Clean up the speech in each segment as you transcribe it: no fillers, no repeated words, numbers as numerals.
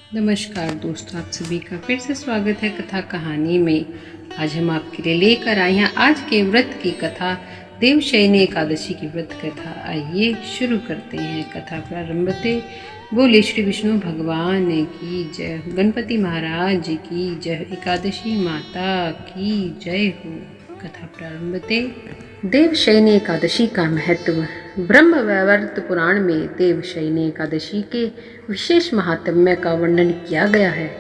नमस्कार दोस्तों, आप सभी का फिर से स्वागत है कथा कहानी में। आज हम आपके लिए लेकर आए हैं आज के व्रत की कथा, देवशयनी एकादशी की व्रत कथा। आइए शुरू करते हैं। कथा प्रारंभते बोले श्री विष्णु भगवान की जय, गणपति महाराज की जय, एकादशी माता की जय हो। कथा प्रारंभते देवशयनी एकादशी का महत्व। ब्रह्म वैवर्त पुराण में देवशयनी एकादशी के विशेष महात्म्य का वर्णन किया गया है।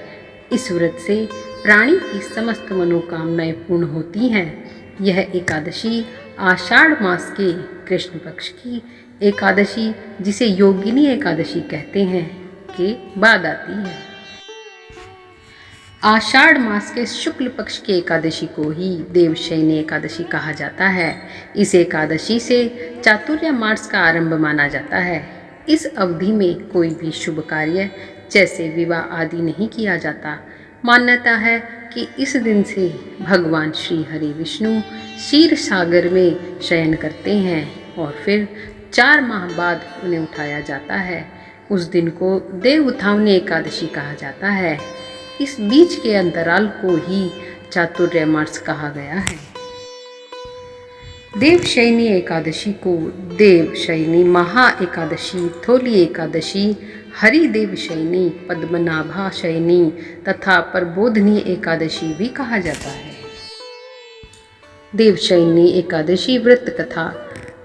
इस व्रत से प्राणी की समस्त मनोकामनाएं पूर्ण होती हैं। यह एकादशी आषाढ़ मास के कृष्ण पक्ष की एकादशी, जिसे योगिनी एकादशी कहते हैं, के बाद आती है। आषाढ़ मास के शुक्ल पक्ष की एकादशी को ही देवशयनी एकादशी कहा जाता है। इस एकादशी से चातुर्य मास का आरंभ माना जाता है। इस अवधि में कोई भी शुभ कार्य जैसे विवाह आदि नहीं किया जाता। मान्यता है कि इस दिन से भगवान श्री हरि विष्णु क्षीर सागर में शयन करते हैं और फिर 4 माह बाद उन्हें उठाया जाता है। उस दिन को देव उत्थावनी एकादशी कहा जाता है। इस बीच के अंतराल को ही चातुर्य मास कहा गया है। देवशयनी एकादशी को देवशयनी महा एकादशी, थोली एकादशी, हरिदेवशयनी, पद्मनाभा शयनी तथा प्रबोधनी एकादशी भी कहा जाता है। देवशयनी एकादशी व्रत कथा।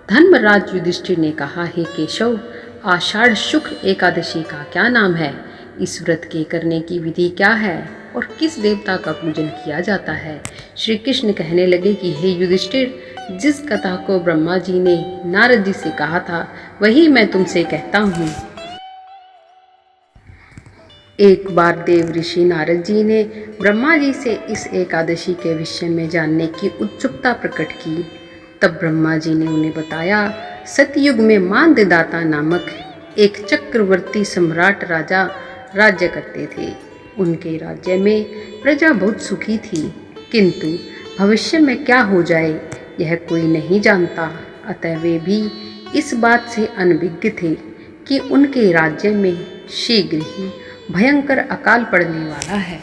धर्मराज युधिष्ठिर ने कहा, हे केशव, आषाढ़ शुक्ल एकादशी का क्या नाम है? इस व्रत के करने की विधि क्या है और किस देवता का पूजन किया जाता है? श्री कृष्ण कहने लगे कि हे युधिष्ठिर, जिस कथा को ब्रह्मा जी ने नारद जी से कहा था वही मैं तुमसे कहता हूँ। एक बार देव ऋषि नारद जी ने ब्रह्मा जी से इस एकादशी के विषय में जानने की उत्सुकता प्रकट की। तब ब्रह्मा जी ने उन्हें बताया, सतयुग में मांददाता नामक एक चक्रवर्ती सम्राट राजा राज्य करते थे। उनके राज्य में प्रजा बहुत सुखी थी, किंतु भविष्य में क्या हो जाए यह कोई नहीं जानता। अतः वे भी इस बात से अनभिज्ञ थे कि उनके राज्य में शीघ्र ही भयंकर अकाल पड़ने वाला है।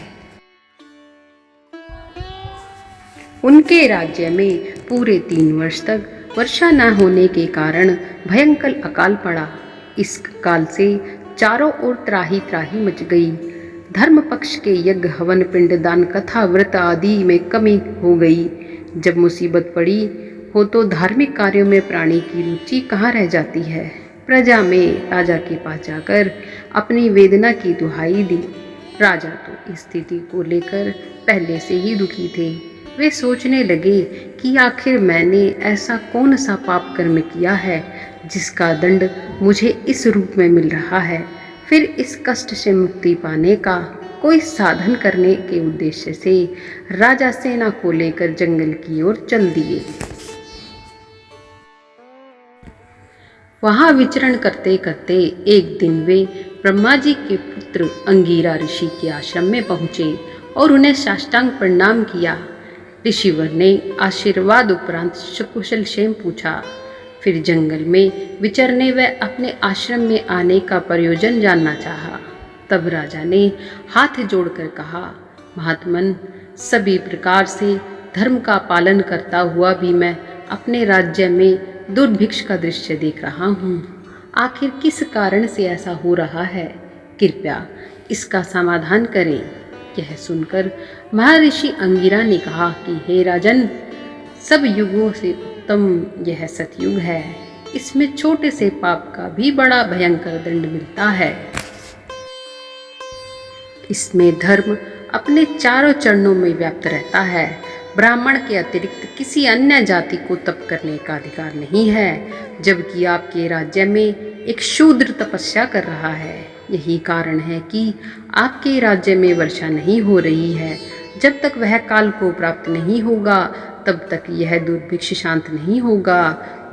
उनके राज्य में पूरे 3 वर्ष तक वर्षा न होने के कारण भयंकर अकाल पड़ा। इस काल से चारों ओर त्राही त्राही मच गई। धर्म पक्ष के यज्ञ, हवन, पिंडदान, कथा, व्रत आदि में कमी हो गई। जब मुसीबत पड़ी हो तो धार्मिक कार्यों में प्राणी की रुचि कहाँ रह जाती है। प्रजा में राजा के पास जाकर अपनी वेदना की दुहाई दी। राजा तो इस स्थिति को लेकर पहले से ही दुखी थे। वे सोचने लगे कि आखिर मैंने ऐसा कौन सा पाप कर्म किया है जिसका दंड मुझे इस रूप में मिल रहा है। फिर इस कष्ट से मुक्ति पाने का कोई साधन करने के उद्देश्य से राजा सेना को लेकर जंगल की ओर चल दिए। वहां विचरण करते करते एक दिन वे ब्रह्मा जी के पुत्र अंगिरा ऋषि के आश्रम में पहुंचे और उन्हें साष्टांग प्रणाम किया। ऋषिवर ने आशीर्वाद उपरांत सकुशल क्षेम पूछा। फिर जंगल में विचरने व अपने आश्रम में आने का प्रयोजन जानना चाहा। तब राजा ने हाथ जोड़कर कहा, महात्मन, सभी प्रकार से धर्म का पालन करता हुआ भी मैं अपने राज्य में दुर्भिक्ष का दृश्य देख रहा हूँ। आखिर किस कारण से ऐसा हो रहा है? कृपया इसका समाधान करें। यह सुनकर महर्षि अंगिरा ने कहा कि हे राजन, सब युगों से उत्तम यह सतयुग है। इसमें छोटे से पाप का भी बड़ा भयंकर दंड मिलता है। इसमें धर्म अपने चारों चरणों में व्याप्त रहता है। ब्राह्मण के अतिरिक्त किसी अन्य जाति को तप करने का अधिकार नहीं है, जबकि आपके राज्य में एक शूद्र तपस्या कर रहा है। यही कारण है कि आपके राज्य में वर्षा नहीं हो रही है। जब तक वह काल को प्राप्त नहीं होगा तब तक यह दुर्भिक्ष शांत नहीं होगा।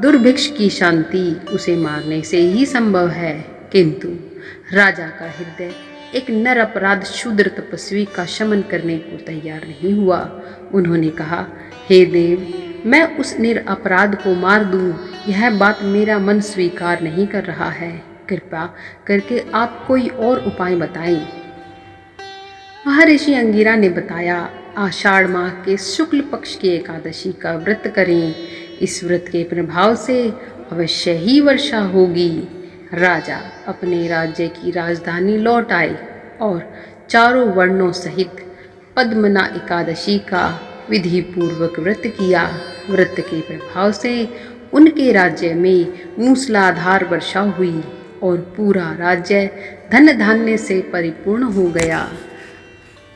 दुर्भिक्ष की शांति उसे मारने से ही संभव है। किंतु राजा का हृदय एक नर अपराध शूद्र तपस्वी का शमन करने को तैयार नहीं हुआ। उन्होंने कहा, हे देव, मैं उस निरपराध को मार दूं, यह बात मेरा मन स्वीकार नहीं कर रहा है। कृपा करके आप कोई और उपाय बताएं। महर्षि अंगिरा ने बताया, आषाढ़ माह के शुक्ल पक्ष की एकादशी का व्रत करें। इस व्रत के प्रभाव से अवश्य ही वर्षा होगी। राजा अपने राज्य की राजधानी लौट आए और चारों वर्णों सहित पद्मना एकादशी का विधि पूर्वक व्रत किया। व्रत के प्रभाव से उनके राज्य में मूसलाधार वर्षा हुई और पूरा राज्य धन धान्य से परिपूर्ण हो गया।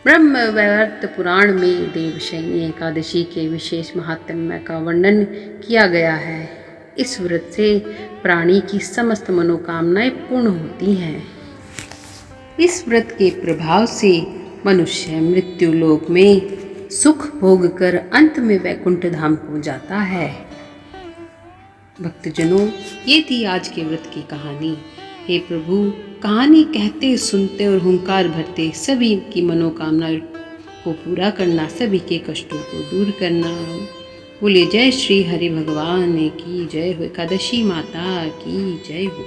ब्रह्मवैवर्त पुराण में देवशयनी एकादशी के विशेष महात्म्य का वर्णन किया गया है। इस व्रत से प्राणी की समस्त मनोकामनाएं पूर्ण होती हैं। इस व्रत के प्रभाव से मनुष्य मृत्यु लोक में सुख भोग कर अंत में वैकुंठ धाम को जाता है। भक्तजनों, ये थी आज के व्रत की कहानी। हे प्रभु, कहानी कहते सुनते और हुंकार भरते सभी की मनोकामना को पूरा करना, सभी के कष्टों को दूर करना। बोले जय श्री हरि भगवान की जय हो, एकादशी माता की जय हो।